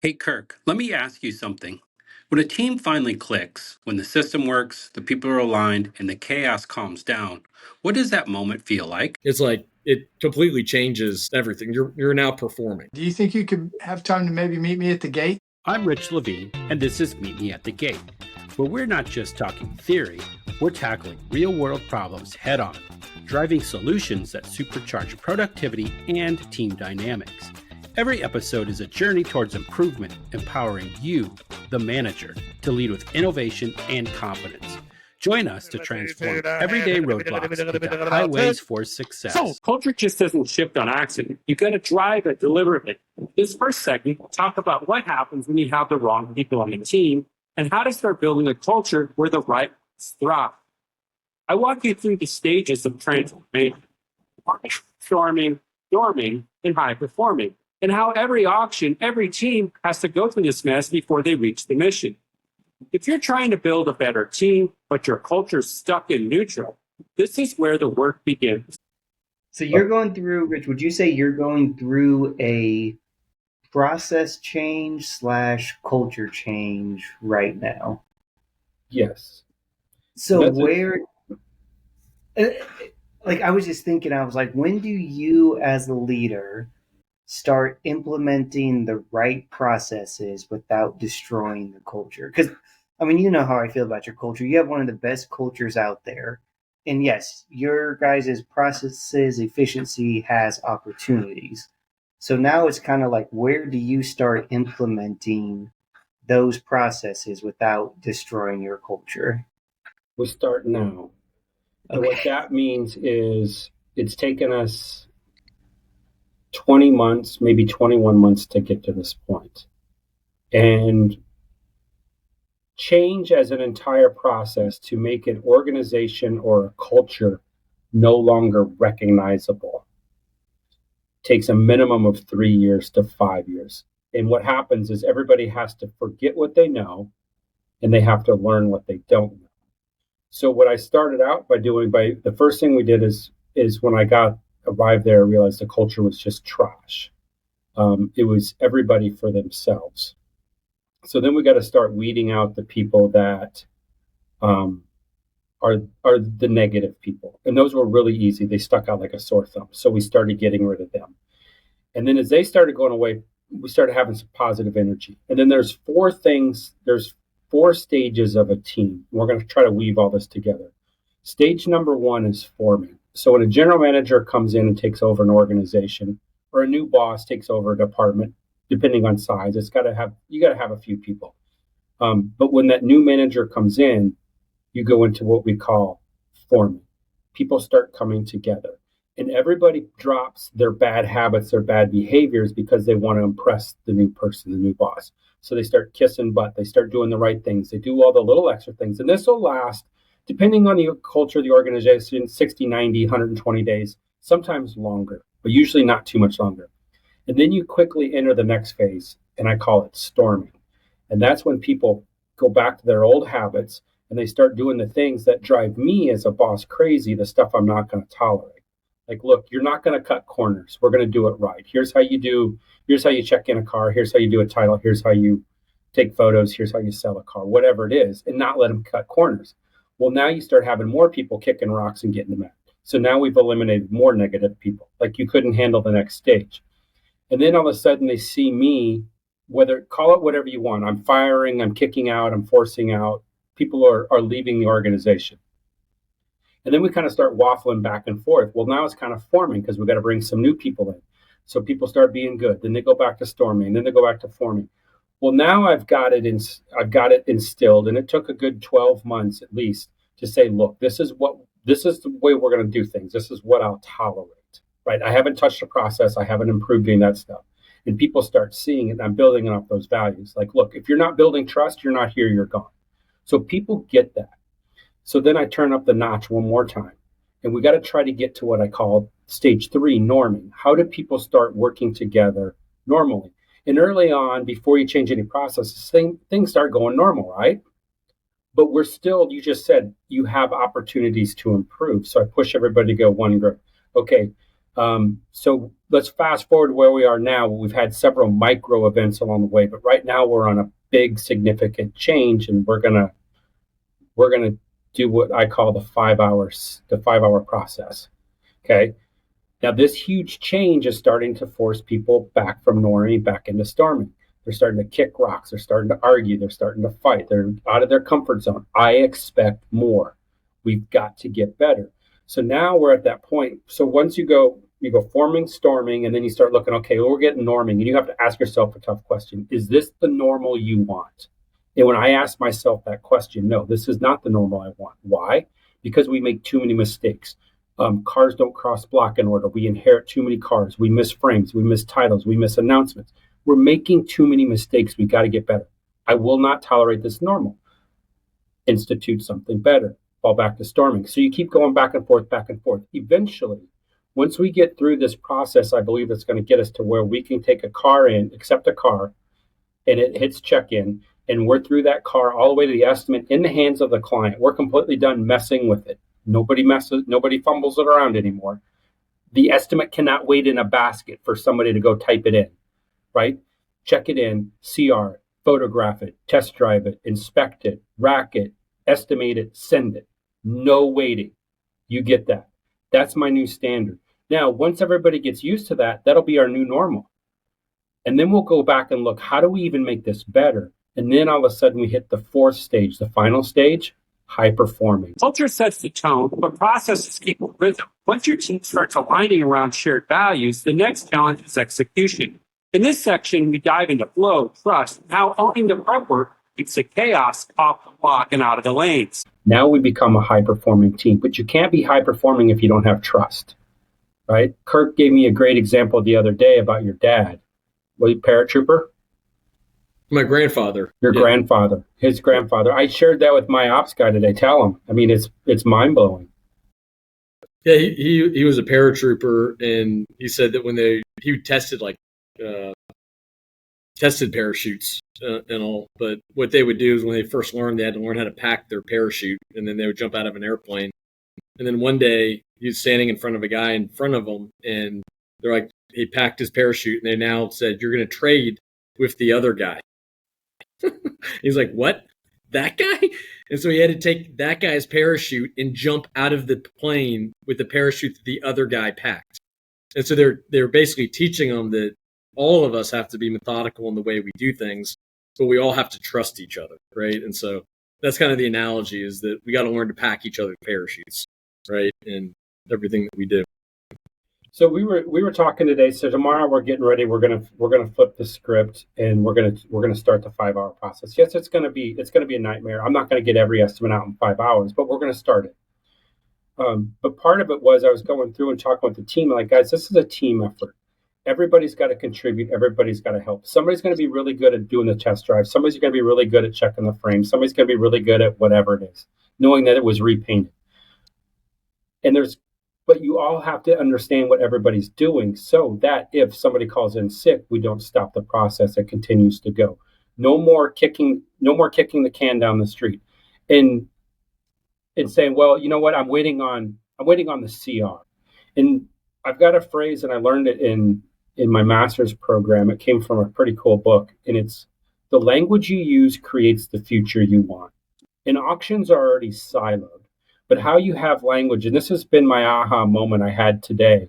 Hey, Kirk, let me ask you something. When a team finally clicks, when the system works, the people are aligned, and the chaos calms down, what does that moment feel like? It's like it completely changes everything. You're now performing. Do you think you could have time to maybe meet me at the gate? I'm Rich Levene, and this is Meet Me at the Gate, where we're not just talking theory, we're tackling real world problems head on, driving solutions that supercharge productivity and team dynamics. Every episode is a journey towards improvement, empowering you, the manager, to lead with innovation and confidence. Join us to transform everyday roadblocks into highways for success. So, culture just doesn't shift on accident. You got to drive it deliberately. This first segment, we'll talk about what happens when you have the wrong people on the team and how to start building a culture where the right ones thrive. I walk you through the stages of transformation, storming, and high performing, and how every team has to go through this mess before they reach the mission. If you're trying to build a better team, but your culture's stuck in neutral, this is where the work begins. So you're going through, Rich, would you say you're going through a process change / culture change right now? Yes. So I was just thinking, I was like, when do you as the leader start implementing the right processes without destroying the culture? Because, I mean, you know how I feel about your culture. You have one of the best cultures out there. And yes, your guys' processes efficiency has opportunities. So now it's kind of like, where do you start implementing those processes without destroying your culture? We start now. And Okay. what that means is it's taken us 20 months, maybe 21 months to get to this point. And change as an entire process to make an organization or a culture no longer recognizable takes a minimum of 3 years to 5 years. And what happens is everybody has to forget what they know and they have to learn what they don't know. So what I started out by doing, the first thing we did is when I arrived there, I realized the culture was just trash. It was everybody for themselves. So then we got to start weeding out the people that are the negative people, and those were really easy. They stuck out like a sore thumb. So we started getting rid of them, and then as they started going away, we started having some positive energy. And then there's 4 things. There's 4 stages of a team. We're going to try to weave all this together. Stage number 1 is forming. So when a general manager comes in and takes over an organization, or a new boss takes over a department, depending on size, you got to have a few people. But when that new manager comes in, you go into what we call forming. People start coming together, and everybody drops their bad habits, their bad behaviors, because they want to impress the new person, the new boss. So they start kissing butt. They start doing the right things. They do all the little extra things. And this will last, depending on the culture of the organization, 60, 90, 120 days, sometimes longer, but usually not too much longer. And then you quickly enter the next phase, and I call it storming. And that's when people go back to their old habits and they start doing the things that drive me as a boss crazy, the stuff I'm not going to tolerate. Like, look, you're not going to cut corners. We're going to do it right. Here's how you check in a car. Here's how you do a title. Here's how you take photos. Here's how you sell a car, whatever it is, and not let them cut corners. Well, now you start having more people kicking rocks and getting mad. So now we've eliminated more negative people. Like, you couldn't handle the next stage. And then all of a sudden they see me, call it whatever you want. I'm firing, I'm kicking out, I'm forcing out. People are leaving the organization. And then we kind of start waffling back and forth. Well, now it's kind of forming because we've got to bring some new people in. So people start being good. Then they go back to storming. Then they go back to forming. Well, now I've got it instilled, and it took a good 12 months at least to say, look, this is the way we're going to do things. This is what I'll tolerate. Right? I haven't touched the process. I haven't improved any of that stuff. And people start seeing it, and I'm building up those values. Like, look, if you're not building trust, you're not here, you're gone. So people get that. So then I turn up the notch one more time. And we got to try to get to what I call stage 3, norming. How do people start working together normally? And early on, before you change any processes, things start going normal, right? But we're still, you just said, you have opportunities to improve. So I push everybody to go one group. Okay. So let's fast forward to where we are now. We've had several micro events along the way, but right now we're on a big significant change, and we're gonna do what I call the 5 hour process. Okay. Now this huge change is starting to force people back from norming back into storming. They're starting to kick rocks. They're starting to argue. They're starting to fight. They're out of their comfort zone. I expect more. We've got to get better. So now we're at that point. So once you go forming, storming, and then you start looking, okay, well, we're getting norming. And you have to ask yourself a tough question. Is this the normal you want? And when I ask myself that question, no, this is not the normal I want. Why? Because we make too many mistakes. Cars don't cross block in order. We inherit too many cars. We miss frames. We miss titles. We miss announcements. We're making too many mistakes. We got to get better. I will not tolerate this normal. Institute something better. Fall back to storming. So you keep going back and forth, back and forth. Eventually, once we get through this process, I believe it's going to get us to where we can take a car in, accept a car, and it hits check-in, and we're through that car all the way to the estimate in the hands of the client. We're completely done messing with it. Nobody fumbles it around anymore. The estimate cannot wait in a basket for somebody to go type it in, right? Check it in, CR, photograph it, test drive it, inspect it, rack it, estimate it, send it. No waiting. You get that. That's my new standard. Now, once everybody gets used to that, that'll be our new normal. And then we'll go back and look, how do we even make this better? And then all of a sudden we hit the fourth stage, the final stage, high performing. Culture sets the tone, but processes keep a rhythm. Once your team starts aligning around shared values, the next challenge is execution. In this section, we dive into flow, trust, and how owning the prep work keeps the chaos off the block and out of the lanes. Now we become a high performing team, but you can't be high performing if you don't have trust, right? Kirk gave me a great example the other day about your dad. Was he paratrooper? My grandfather. Your grandfather, his grandfather. I shared that with my ops guy today. Tell him. I mean, it's mind blowing. Yeah, he was a paratrooper, and he said that when he tested tested parachutes and all, but what they would do is when they first learned, they had to learn how to pack their parachute, and then they would jump out of an airplane. And then one day he was standing in front of a guy in front of him, and they're like, he packed his parachute, and they now said, "You're going to trade with the other guy." He's like, "What? That guy?" And so he had to take that guy's parachute and jump out of the plane with the parachute that the other guy packed. And so they're basically teaching them that all of us have to be methodical in the way we do things, but we all have to trust each other, right? And so that's kind of the analogy, is that we got to learn to pack each other's parachutes, right? And everything that we do. So we were talking today. So tomorrow we're getting ready. We're gonna flip the script, and we're gonna start the 5 hour process. Yes, it's gonna be a nightmare. I'm not gonna get every estimate out in 5 hours, but we're gonna start it. But part of it was I was going through and talking with the team, like, guys, this is a team effort. Everybody's got to contribute. Everybody's got to help. Somebody's going to be really good at doing the test drive. Somebody's going to be really good at checking the frame. Somebody's going to be really good at whatever it is, knowing that it was repainted. But you all have to understand what everybody's doing, so that if somebody calls in sick, we don't stop the process. It continues to go. No more kicking the can down the street, and saying, well, you know what? I'm waiting on the CR. And I've got a phrase, and I learned it in my master's program. It came from a pretty cool book, and it's, the language you use creates the future you want. And auctions are already siloed, but how you have language, and this has been my aha moment I had today.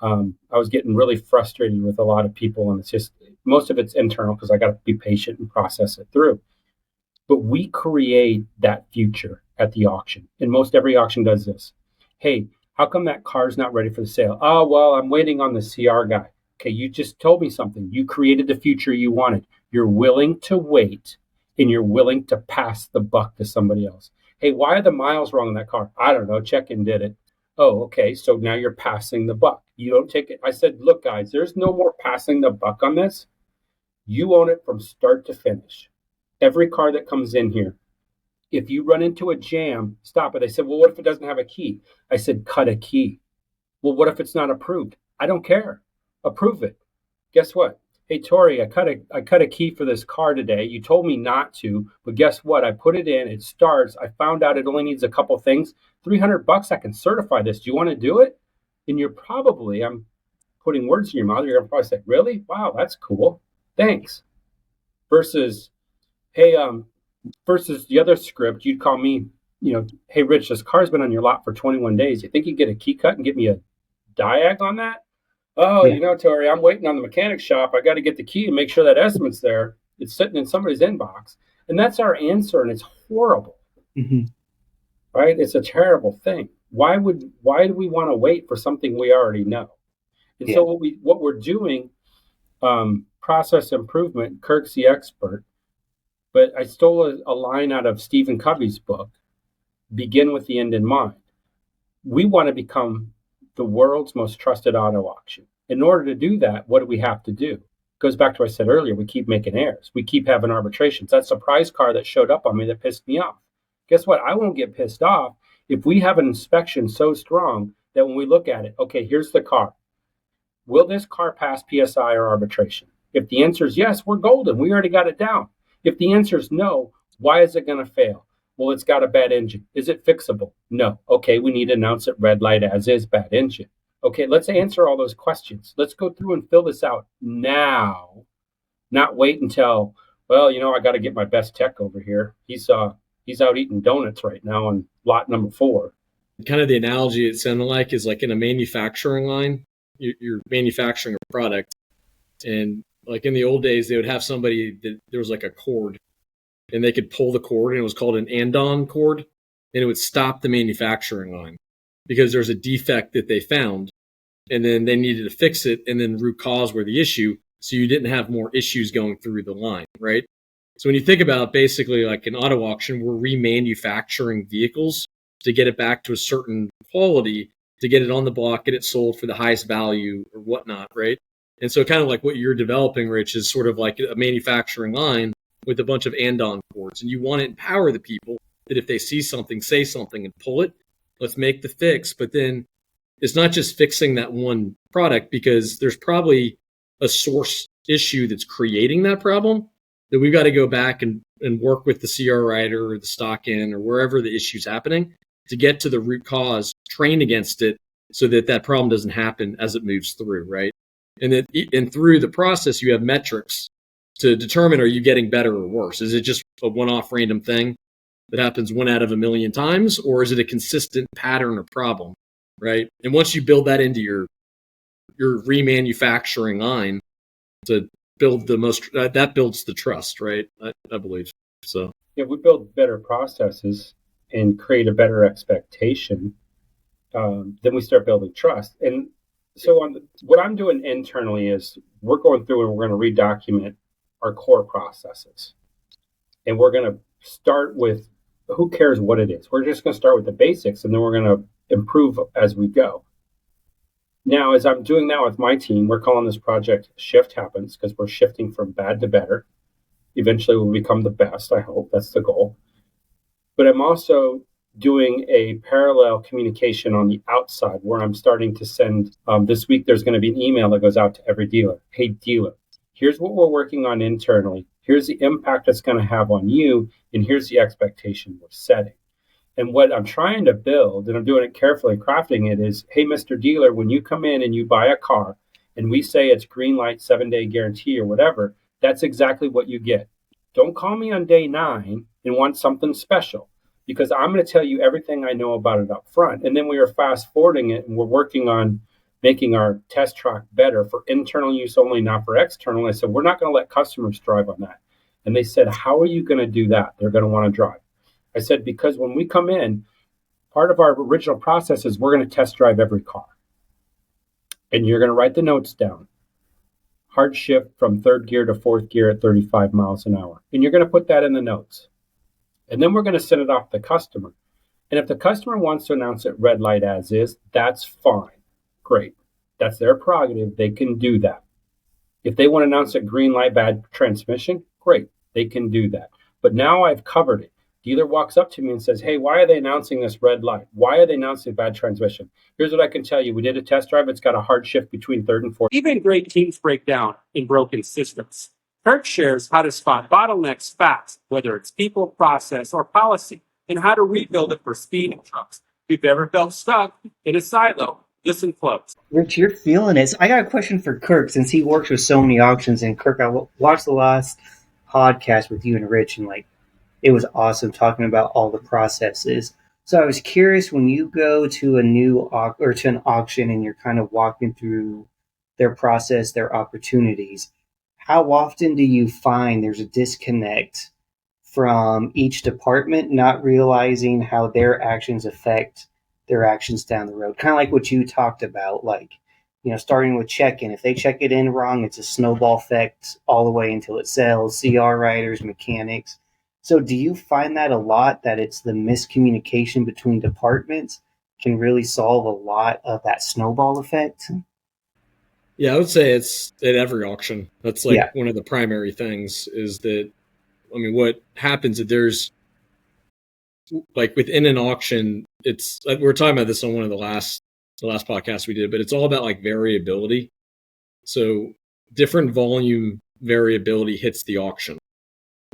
I was getting really frustrated with a lot of people, and it's just, most of it's internal because I got to be patient and process it through. But we create that future at the auction, and most every auction does this. Hey, how come that car's not ready for the sale? Oh, well, I'm waiting on the CR guy. Okay, you just told me something. You created the future you wanted. You're willing to wait, and you're willing to pass the buck to somebody else. Hey, why are the miles wrong on that car? I don't know. Check-in did it. Oh, okay, so now you're passing the buck. You don't take it. I said, look, guys, there's no more passing the buck on this. You own it from start to finish. Every car that comes in here, if you run into a jam, stop it. They said, well, what if it doesn't have a key? I said, cut a key. Well, what if it's not approved? I don't care. Approve it. Guess what? Hey, Tori, I cut a key for this car today. You told me not to, but guess what? I put it in. It starts. I found out it only needs a couple things. $300. I can certify this. Do you want to do it? And you're probably, I'm putting words in your mouth, you're going to probably say, really? Wow, that's cool. Thanks. Versus, hey, versus the other script, you'd call me, hey, Rich, this car's been on your lot for 21 days. You think you get a key cut and get me a diag on that? Oh, Tori, I'm waiting on the mechanic shop. I got to get the key and make sure that estimate's there. It's sitting in somebody's inbox. And that's our answer, and it's horrible. Mm-hmm. Right? It's a terrible thing. Why do we want to wait for something we already know? And so what we're doing, process improvement, Kirk's the expert, but I stole a line out of Stephen Covey's book, Begin with the End in Mind. We want to become the world's most trusted auto auction. In order to do that, what do we have to do? It goes back to what I said earlier. We keep making errors. We keep having arbitrations. That surprise car that showed up on me that pissed me off. Guess what? I won't get pissed off if we have an inspection so strong that when we look at it, okay, here's the car. Will this car pass PSI or arbitration? If the answer is yes, we're golden. We already got it down. If the answer is no, why is it going to fail? Well, it's got a bad engine. Is it fixable? No. Okay, we need to announce it red light as is, bad engine. Okay, let's answer all those questions. Let's go through and fill this out now, not wait until, I got to get my best tech over here. He's out eating donuts right now on lot number 4. Kind of the analogy it sounded like is like in a manufacturing line, you're manufacturing a product, and like in the old days, they would have somebody that there was like a cord, and they could pull the cord, and it was called an andon cord, and it would stop the manufacturing line because there's a defect that they found, and then they needed to fix it, and then root cause were the issue, so you didn't have more issues going through the line, right? So when you think about basically like an auto auction, we're remanufacturing vehicles to get it back to a certain quality, to get it on the block, get it sold for the highest value or whatnot, right? And so kind of like what you're developing, Rich, is sort of like a manufacturing line with a bunch of andon cords. And you want to empower the people that if they see something, say something and pull it. Let's make the fix. But then it's not just fixing that one product, because there's probably a source issue that's creating that problem that we've got to go back and work with the CR writer or the stock in or wherever the issue's happening to get to the root cause, train against it so that that problem doesn't happen as it moves through, right? And through the process, you have metrics to determine, are you getting better or worse? Is it just a one-off random thing that happens 1 out of 1,000,000 times, or is it a consistent pattern or problem, right? And once you build that into your remanufacturing line to build that builds the trust, right? I believe so. If we build better processes and create a better expectation, then we start building trust. And so what I'm doing internally is we're going through and we're going to redocument our core processes. And we're going to start with, who cares what it is? We're just going to start with the basics, and then we're going to improve as we go. Now, as I'm doing that with my team, we're calling this project Shift Happens, because we're shifting from bad to better. Eventually we'll become the best, I hope. That's the goal. But I'm also doing a parallel communication on the outside where I'm starting to send, this week there's going to be an email that goes out to every dealer. Hey, dealer, here's what we're working on internally. Here's the impact it's going to have on you, and here's the expectation we're setting. And what I'm trying to build, and I'm doing it carefully, crafting it, is, hey, Mr. Dealer, when you come in and you buy a car and we say it's green light, 7-day guarantee or whatever, that's exactly what you get. Don't call me on day 9 and want something special, because I'm going to tell you everything I know about it up front. And then we are fast forwarding it, and we're working on making our test track better for internal use only, not for external. And I said, we're not going to let customers drive on that. And they said, how are you going to do that? They're going to want to drive. I said, because when we come in, part of our original process is we're going to test drive every car. And you're going to write the notes down. Hard shift from 3rd gear to 4th gear at 35 miles an hour. And you're going to put that in the notes. And then we're going to send it off to the customer. And if the customer wants to announce it red light as is, that's fine. Great. That's their prerogative. They can do that. If they want to announce it green light, bad transmission, great. They can do that. But now I've covered it. Dealer walks up to me and says, hey, why are they announcing this red light? Why are they announcing bad transmission? Here's what I can tell you. We did a test drive. It's got a hard shift between 3rd and 4th. Even great teams break down in broken systems. Kirk shares how to spot bottlenecks fast, whether it's people, process, or policy, and how to rebuild it for speed and trust. If you've ever felt stuck in a silo, Listen close. Rich, you're feeling it. I got a question for Kirk since he works with so many auctions. And Kirk, I watched the last podcast with you and Rich, and like it was awesome talking about all the processes. So I was curious when you go to a new or to an auction and you're kind of walking through their process, their opportunities. How often do you find there's a disconnect from each department not realizing how their actions affect their actions down the road? Kind of like what you talked about, like, starting with check-in. If they check it in wrong, it's a snowball effect all the way until it sells. CR writers, mechanics. So do you find that a lot, that it's the miscommunication between departments can really solve a lot of that snowball effect? Yeah, I would say it's at every auction. That's like one of the primary things is that, I mean, what happens if there's like within an auction, it's like we were talking about this on one of the last podcast we did, but it's all about like variability. So different volume variability hits the auction.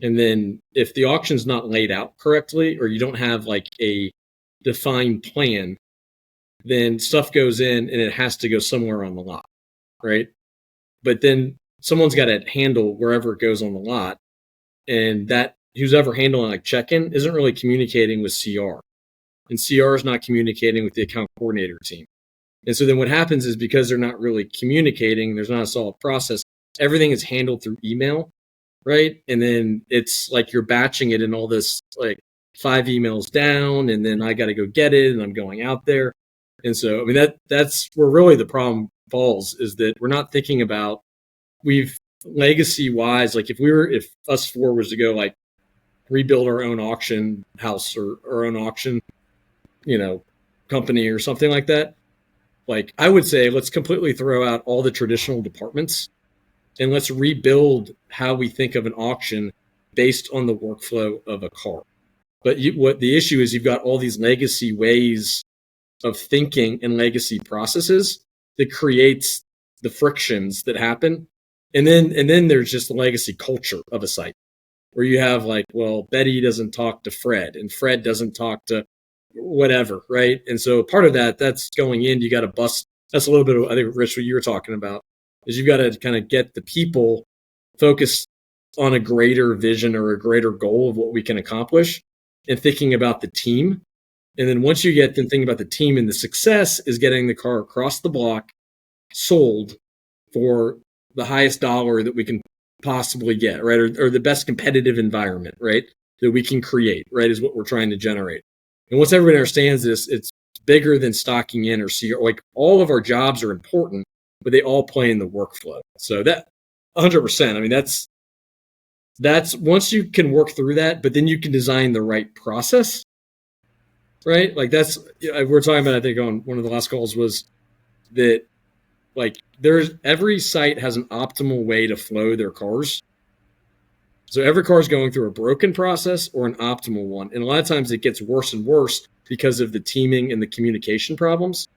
And then if the auction's not laid out correctly, or you don't have like a defined plan, then stuff goes in and it has to go somewhere on the lot, right? But then someone's got to handle wherever it goes on the lot. And that who's ever handling like check-in isn't really communicating with CR. And CR is not communicating with the account coordinator team. And so then what happens is because they're not really communicating, there's not a solid process, everything is handled through email, right? And then it's like you're batching it in all this like 5 emails down, and then I got to go get it, and I'm going out there. And so, I mean, that's where really the problem falls, is that we're not thinking about, we've legacy wise, like if us four was to go like rebuild our own auction house or our own auction, company or something like that, like I would say, let's completely throw out all the traditional departments and let's rebuild how we think of an auction based on the workflow of a car. But what the issue is, you've got all these legacy ways of thinking and legacy processes that creates the frictions that happen. And then there's just the legacy culture of a site where you have like, well, Betty doesn't talk to Fred and Fred doesn't talk to whatever, right? And so part of that's going in, you got to bust. That's a little bit of, I think, Rich, what you were talking about, is you've got to kind of get the people focused on a greater vision or a greater goal of what we can accomplish and thinking about the team. And then once you get them thinking about the team, and the success is getting the car across the block, sold for the highest dollar that we can possibly get, right? Or the best competitive environment, right? That we can create, right? Is what we're trying to generate. And once everybody understands this, it's bigger than stocking in or CR. Like all of our jobs are important, but they all play in the workflow. So that 100%, I mean, that's once you can work through that, but then you can design the right process, right? Like that's, we're talking about, I think on one of the last calls, was that like every site has an optimal way to flow their cars. So every car is going through a broken process or an optimal one. And a lot of times it gets worse and worse because of the teaming and the communication problems.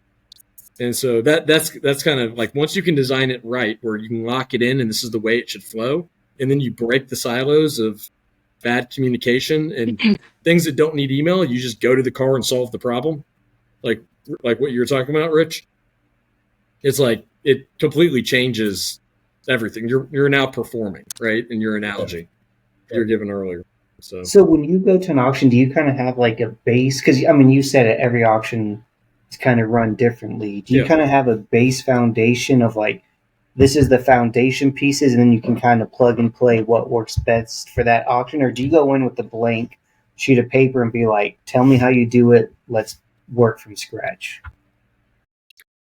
And so that's kind of like, once you can design it right, where you can lock it in and this is the way it should flow, and then you break the silos of bad communication and things that don't need email, you just go to the car and solve the problem. Like what you were talking about, Rich. It's like it completely changes everything. You're now performing, right? In your analogy you were given earlier. So when you go to an auction, do you kind of have like a base? Because I mean, you said it, every auction is kind of run differently. Do you kind of have a base foundation of like, this is the foundation pieces, and then you can kind of plug and play what works best for that auction? Or do you go in with a blank sheet of paper and be like, tell me how you do it, let's work from scratch?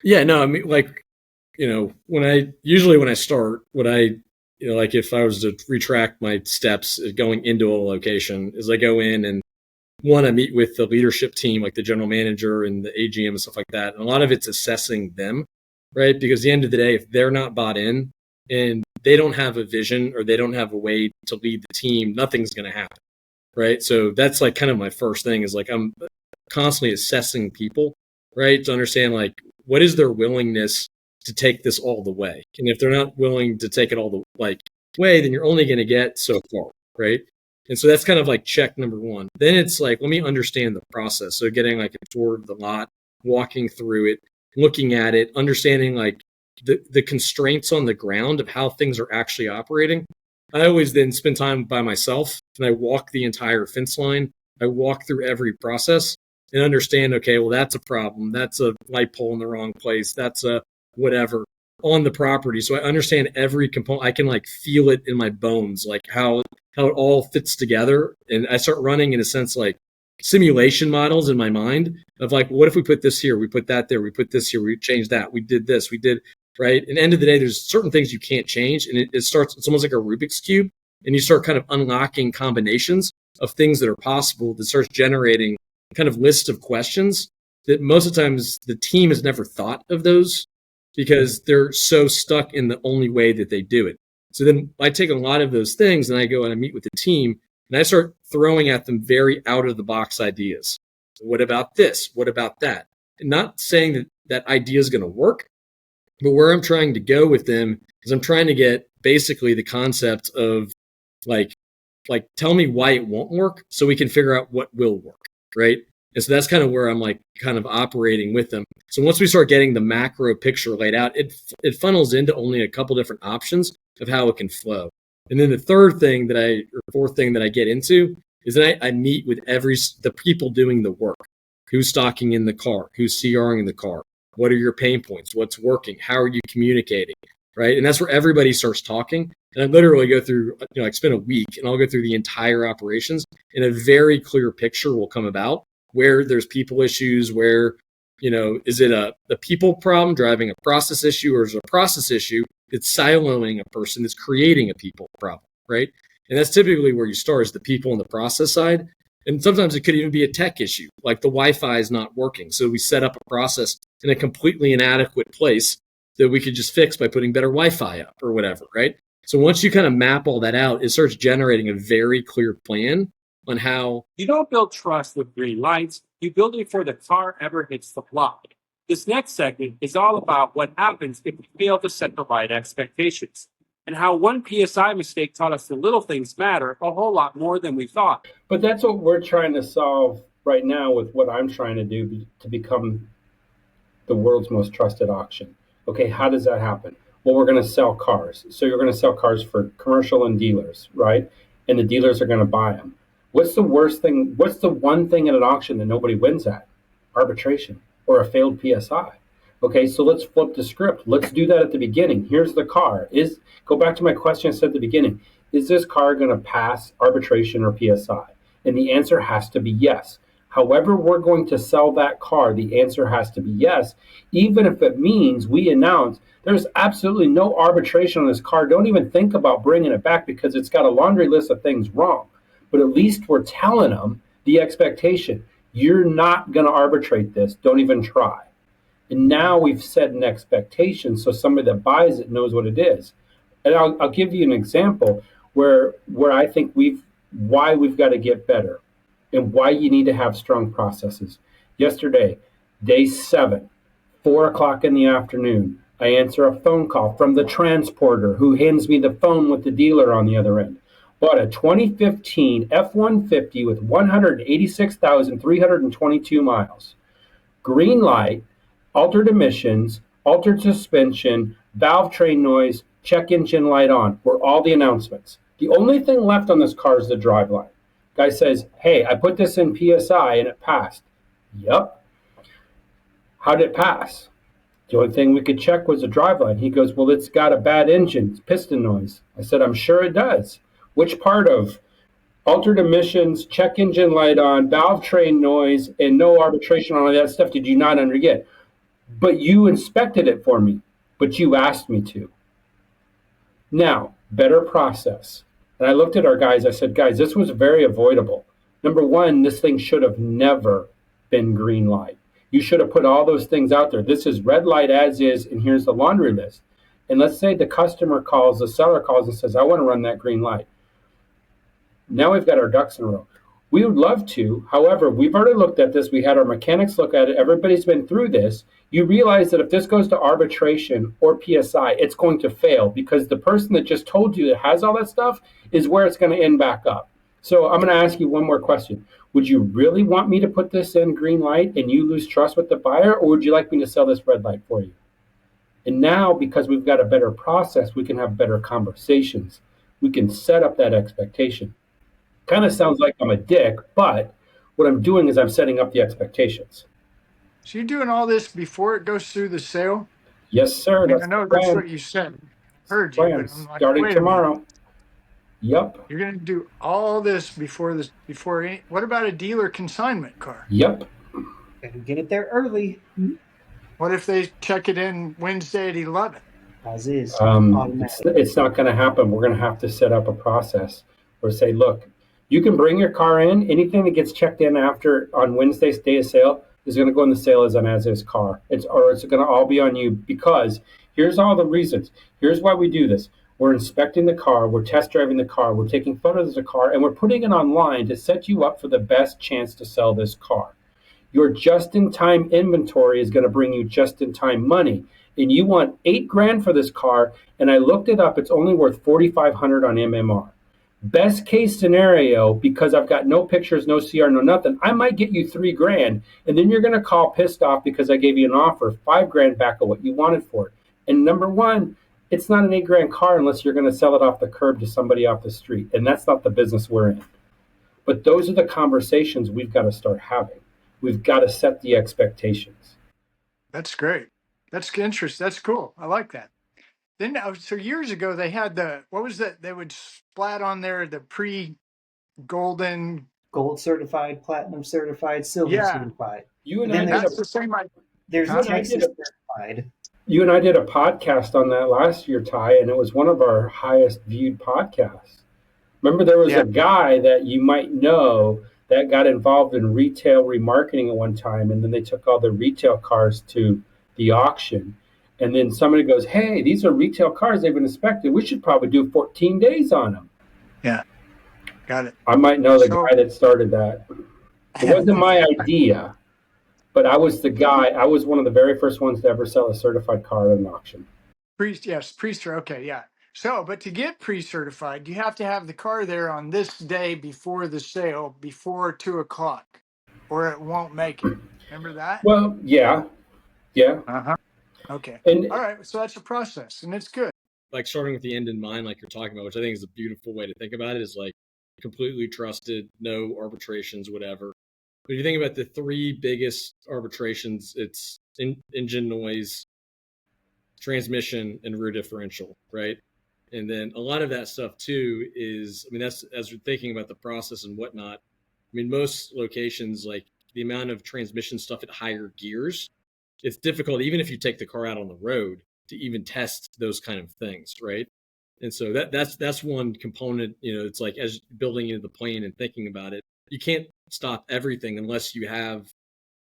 Yeah, no, I mean, like, when I start, what I, like if I was to retract my steps going into a location, is I go in and I meet with the leadership team, like the general manager and the AGM and stuff like that. And a lot of it's assessing them, right? Because at the end of the day, if they're not bought in and they don't have a vision or they don't have a way to lead the team, nothing's going to happen, right? So that's like kind of my first thing, is like I'm constantly assessing people, right? To understand like, what is their willingness to take this all the way? And if they're not willing to take it all the way, then you're only going to get so far, right? And so that's kind of like check number one. Then it's like, let me understand the process. So getting like a tour of the lot, walking through it, looking at it, understanding like the constraints on the ground of how things are actually operating. I always then spend time by myself and I walk the entire fence line. I walk through every process and understand, okay, well, that's a problem. That's a light pole in the wrong place. That's a whatever on the property. So I understand every component. I can like feel it in my bones, like how it all fits together. And I start running, in a sense, like simulation models in my mind of like, what if we put this here? We put that there. We put this here. We changed that. We did this. We did, right? And end of the day, there's certain things you can't change. And it starts, it's almost like a Rubik's Cube. And you start kind of unlocking combinations of things that are possible that starts generating kind of list of questions that most of the times the team has never thought of those because they're so stuck in the only way that they do it. So then I take a lot of those things and I go and I meet with the team and I start throwing at them very out of the box ideas. What about this? What about that? And not saying that that idea is going to work, but where I'm trying to go with them is I'm trying to get basically the concept of like tell me why it won't work so we can figure out what will work, right? And so that's kind of where I'm like kind of operating with them. So once we start getting the macro picture laid out, it funnels into only a couple different options of how it can flow. And then the fourth thing that I get into is that I meet with the people doing the work. Who's stocking in the car? Who's CRing in the car? What are your pain points? What's working? How are you communicating? Right? And that's where everybody starts talking. And I literally go through, I spend a week and I'll go through the entire operations and a very clear picture will come about where there's people issues, where, is it a people problem driving a process issue, or is it a process issue that's siloing a person that's creating a people problem, right? And that's typically where you start, is the people on the process side. And sometimes it could even be a tech issue, like the Wi-Fi is not working. So we set up a process in a completely inadequate place that we could just fix by putting better Wi-Fi up or whatever, right? So once you kind of map all that out, it starts generating a very clear plan on how. You don't build trust with green lights. You build it before the car ever hits the block. This next segment is all about what happens if we fail to set the right expectations, and how one PSI mistake taught us the little things matter a whole lot more than we thought. But that's what we're trying to solve right now with what I'm trying to do to become the world's most trusted auction. Okay, how does that happen? Well, we're going to sell cars. So you're going to sell cars for commercial and dealers, right? And the dealers are going to buy them. What's the worst thing? What's the one thing at an auction that nobody wins at? Arbitration or a failed PSI. Okay, so let's flip the script. Let's do that at the beginning. Here's the car. Go back to my question I said at the beginning. Is this car going to pass arbitration or PSI? And the answer has to be yes. However we're going to sell that car, the answer has to be yes, even if it means we announce there's absolutely no arbitration on this car. Don't even think about bringing it back because it's got a laundry list of things wrong. But at least we're telling them the expectation. You're not going to arbitrate this. Don't even try. And now we've set an expectation so somebody that buys it knows what it is. And I'll give you an example where I think why we've got to get better and why you need to have strong processes. Yesterday, day 7, 4 o'clock in the afternoon, I answer a phone call from the transporter who hands me the phone with the dealer on the other end. Bought a 2015 F-150 with 186,322 miles. Green light, altered emissions, altered suspension, valve train noise, check engine light on were all the announcements. The only thing left on this car is the driveline. Guy says, hey, I put this in PSI and it passed. Yep. How did it pass? The only thing we could check was the driveline. He goes, well, it's got a bad engine, piston noise. I said, I'm sure it does. Which part of altered emissions, check engine light on, valve train noise, and no arbitration on all that stuff did you not get? But you inspected it for me, but you asked me to. Now, better process. And I looked at our guys, I said, guys, this was very avoidable. Number one, this thing should have never been green light. You should have put all those things out there. This is red light as is, and here's the laundry list. And let's say the customer calls, the seller calls and says, I want to run that green light. Now we've got our ducks in a row. We would love to. However, we've already looked at this. We had our mechanics look at it. Everybody's been through this. You realize that if this goes to arbitration or PSI, it's going to fail because the person that just told you that has all that stuff is where it's going to end back up. So I'm going to ask you one more question. Would you really want me to put this in green light and you lose trust with the buyer, or would you like me to sell this red light for you? And now, because we've got a better process, we can have better conversations. We can set up that expectation. Kind of sounds like I'm a dick, but what I'm doing is I'm setting up the expectations. So you're doing all this before it goes through the sale? Yes, sir. I mean, I That's know the that's plan. what you said. Heard you, Plan but I'm like, starting wait a minute. tomorrow. Yep. You're going to do all this before any, what about a dealer consignment car? Yep. Better get it there early. What if they check it in Wednesday at 11? As is. It's not going to happen. We're going to have to set up a process or say, look, you can bring your car in. Anything that gets checked in after on Wednesday's day of sale is going to go in the sale as an as-is car. It's going to all be on you, because here's all the reasons. Here's why we do this. We're inspecting the car. We're test driving the car. We're taking photos of the car, and we're putting it online to set you up for the best chance to sell this car. Your just-in-time inventory is going to bring you just-in-time money. And you want $8,000 for this car, and I looked it up, it's only worth $4,500 on MMR. Best case scenario, because I've got no pictures, no CR, no nothing, I might get you $3,000, and then you're going to call pissed off because I gave you an offer of $5,000 back of what you wanted for it. And number one, it's not an $8,000 car unless you're going to sell it off the curb to somebody off the street, and that's not the business we're in. But those are the conversations we've got to start having. We've got to set the expectations. That's great. That's interesting. That's cool. I like that. Then, so years ago, they had what was that? They would splat on there the pre-golden. Gold certified, platinum certified, silver certified. You and then I That's the same. There's Huh? Texas certified. You and I did a podcast on that last year, Ty, and it was one of our highest viewed podcasts. Remember, there was a guy that you might know that got involved in retail remarketing at one time, and then they took all the retail cars to the auction. And then somebody goes, hey, these are retail cars. They've been inspected. We should probably do 14 days on them. Yeah. Got it. I might know the guy that started that. It wasn't my idea, but I was the guy. I was one of the very first ones to ever sell a certified car at an auction. Okay, yeah. So, but to get pre-certified, you have to have the car there on this day before the sale, before 2:00, or it won't make it. Remember that? Well, yeah. Uh-huh. Okay. And all right. So that's a process, and it's good. Like starting with the end in mind, like you're talking about, which I think is a beautiful way to think about it, is like completely trusted, no arbitrations, whatever. But if you think about the three biggest arbitrations, it's engine noise, transmission, and rear differential, right? And then a lot of that stuff too is, I mean, that's as we're thinking about the process and whatnot. I mean, most locations, like the amount of transmission stuff at higher gears, it's difficult, even if you take the car out on the road, to even test those kind of things, right? And so that's one component. You know, it's like as building into the plane and thinking about it, you can't stop everything unless you have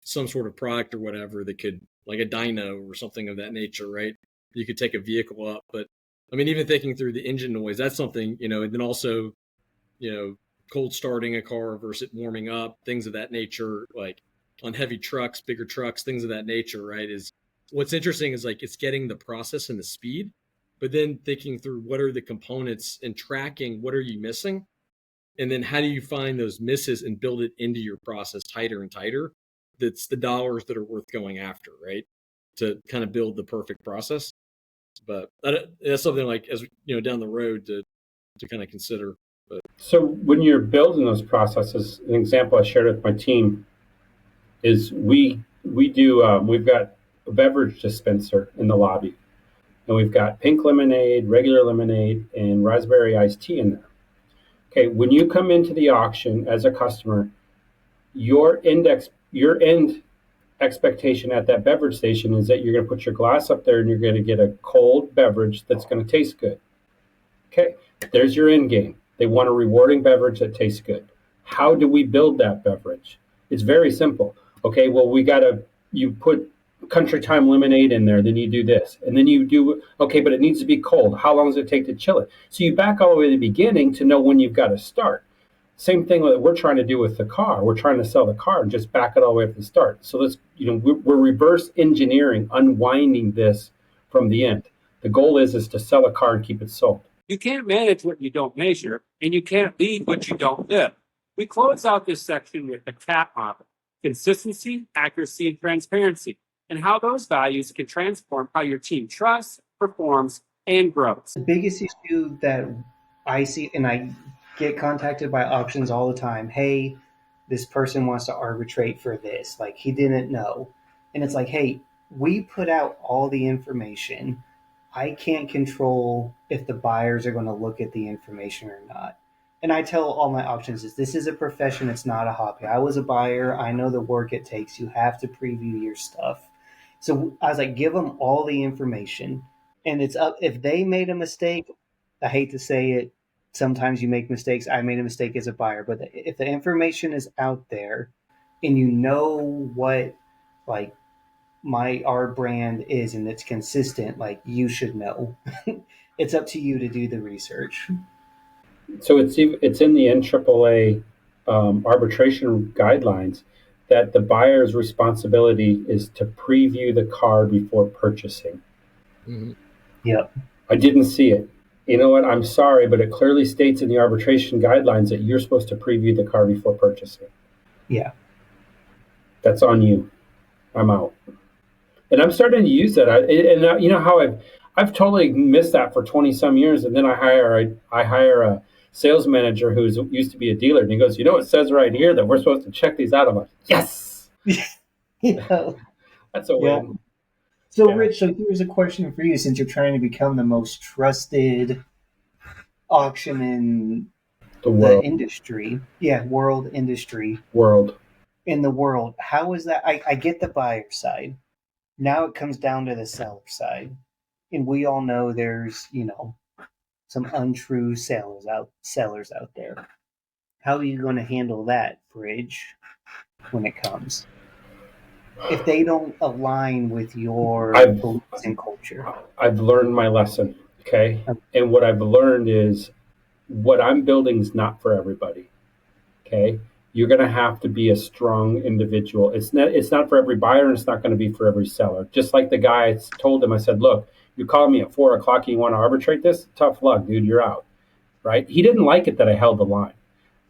some sort of product or whatever that could, like a dyno or something of that nature, right? You could take a vehicle up, but I mean, even thinking through the engine noise, that's something, you know, and then also, you know, cold starting a car versus it warming up, things of that nature, like on heavy trucks, bigger trucks, things of that nature, right? Is what's interesting is like it's getting the process and the speed, but then thinking through what are the components and tracking what are you missing, and then how do you find those misses and build it into your process tighter and tighter. That's the dollars that are worth going after, right? To kind of build the perfect process. But that's something like, as you know, down the road to kind of consider. But so when you're building those processes, an example I shared with my team is we've got a beverage dispenser in the lobby, and we've got pink lemonade, regular lemonade, and raspberry iced tea in there. Okay, when you come into the auction as a customer, your end expectation at that beverage station is that you're going to put your glass up there and you're going to get a cold beverage that's going to taste good. Okay, there's your end game. They want a rewarding beverage that tastes good. How do we build that beverage? It's very simple. Okay, well, you put country time lemonade in there, then you do this. And then you do, okay, but it needs to be cold. How long does it take to chill it? So you back all the way to the beginning to know when you've got to start. Same thing that we're trying to do with the car. We're trying to sell the car and just back it all the way up to the start. So we're reverse engineering, unwinding this from the end. The goal is to sell a car and keep it sold. You can't manage what you don't measure, and you can't lead what you don't live. We close out this section with the CAT model: consistency, accuracy, and transparency, and how those values can transform how your team trusts, performs, and grows. The biggest issue that I see, and I get contacted by auctions all the time, hey, this person wants to arbitrate for this. Like, he didn't know. And it's like, hey, we put out all the information. I can't control if the buyers are going to look at the information or not. And I tell all my auctions is this is a profession, it's not a hobby. I was a buyer. I know the work it takes. You have to preview your stuff. So I was like, give them all the information. And it's up if they made a mistake. I hate to say it. Sometimes you make mistakes. I made a mistake as a buyer, but if the information is out there and you know what, like, our brand is and it's consistent, like, you should know. It's up to you to do the research. So it's in the NAAA arbitration guidelines that the buyer's responsibility is to preview the car before purchasing. Mm-hmm. Yep. I didn't see it. You know what? I'm sorry, but it clearly states in the arbitration guidelines that you're supposed to preview the car before purchasing. Yeah. That's on you. I'm out. And I'm starting to use that. You know how I've totally missed that for 20 some years, and then I hire a sales manager who's used to be a dealer, and he goes, you know, it says right here that we're supposed to check these out. I'm like, yes. Yeah. That's a win. So, Yeah. Rich, so here's a question for you, since you're trying to become the most trusted auction in the industry. Yeah, world industry. In the world. How is that? I get the buyer side. Now it comes down to the seller side. And we all know there's, some untrue sellers out there. How are you going to handle that, Bridge, when it comes? If they don't align with your beliefs and culture. I've learned my lesson, okay? And what I've learned is what I'm building is not for everybody, okay? You're going to have to be a strong individual. It's not for every buyer, and it's not going to be for every seller. Just like the guy, I told him, I said, look, you call me at 4 o'clock and you want to arbitrate this? Tough luck, dude, you're out, right? He didn't like it that I held the line.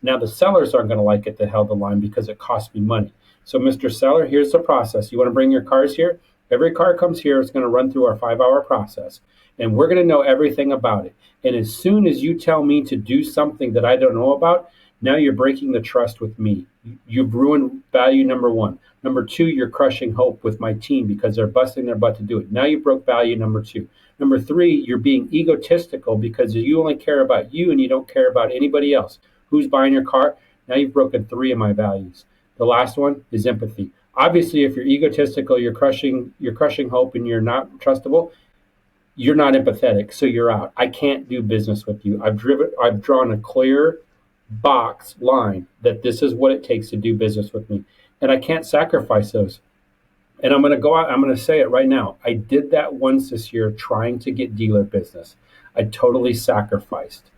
Now the sellers aren't going to like it that I held the line because it cost me money. So, Mr. Seller, here's the process. You want to bring your cars here? Every car comes here. It's going to run through our 5-hour process, and we're going to know everything about it. And as soon as you tell me to do something that I don't know about, now you're breaking the trust with me. You've ruined value number 1. Number 2, you're crushing hope with my team because they're busting their butt to do it. Now you broke value number 2. Number 3, you're being egotistical because you only care about you and you don't care about anybody else. Who's buying your car? Now you've broken 3 of my values. The last one is empathy. Obviously, if you're egotistical, you're crushing hope, and you're not trustable, you're not empathetic, so you're out. I can't do business with you. I've drawn a clear box line that this is what it takes to do business with me, and I can't sacrifice those. And I'm going to go out. I'm going to say it right now. I did that once this year, trying to get dealer business. I totally sacrificed,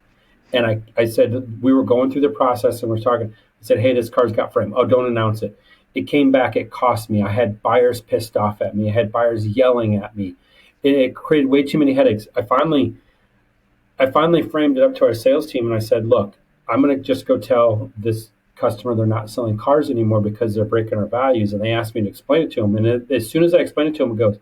and I said we were going through the process, and we're talking. I said, hey, this car's got frame. Oh, don't announce it. It came back. It cost me. I had buyers pissed off at me. I had buyers yelling at me. It created way too many headaches. I finally framed it up to our sales team, and I said, look, I'm going to just go tell this customer they're not selling cars anymore because they're breaking our values. And they asked me to explain it to them. And as soon as I explained it to them, it goes,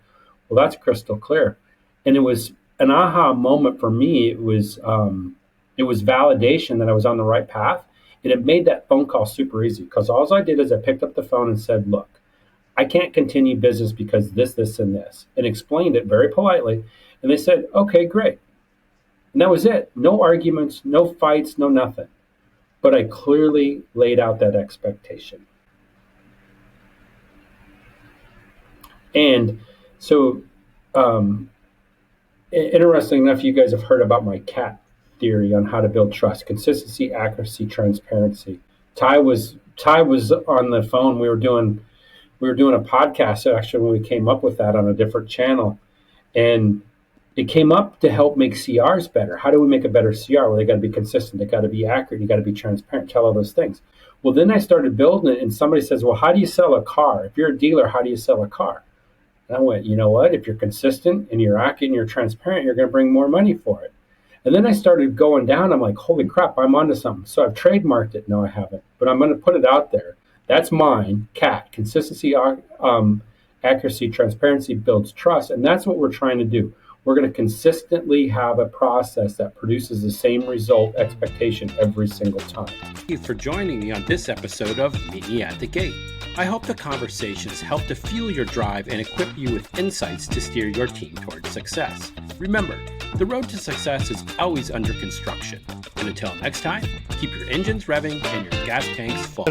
well, that's crystal clear. And it was an aha moment for me. It was validation that I was on the right path. And it made that phone call super easy because all I did is I picked up the phone and said, look, I can't continue business because this, and this, and explained it very politely. And they said, okay, great. And that was it. No arguments, no fights, no nothing. But I clearly laid out that expectation. And so, interesting enough, you guys have heard about my CAT theory on how to build trust: consistency, accuracy, transparency. Ty was on the phone. We were doing a podcast actually when we came up with that on a different channel, and it came up to help make CRs better. How do we make a better CR? Well, they got to be consistent, they got to be accurate, you got to be transparent, tell all those things. Well, then I started building it, and somebody says, well, how do you sell a car? If you're a dealer, how do you sell a car? And I went, you know what? If you're consistent and you're accurate and you're transparent, you're going to bring more money for it. And then I started going down. I'm like, holy crap, I'm onto something. So I've trademarked it. No, I haven't, but I'm going to put it out there. That's mine, CAT, consistency, accuracy, transparency builds trust. And that's what we're trying to do. We're going to consistently have a process that produces the same result expectation every single time. Thank you for joining me on this episode of Meet Me at the Gate. I hope the conversations help to fuel your drive and equip you with insights to steer your team towards success. Remember, the road to success is always under construction. And until next time, keep your engines revving and your gas tanks full.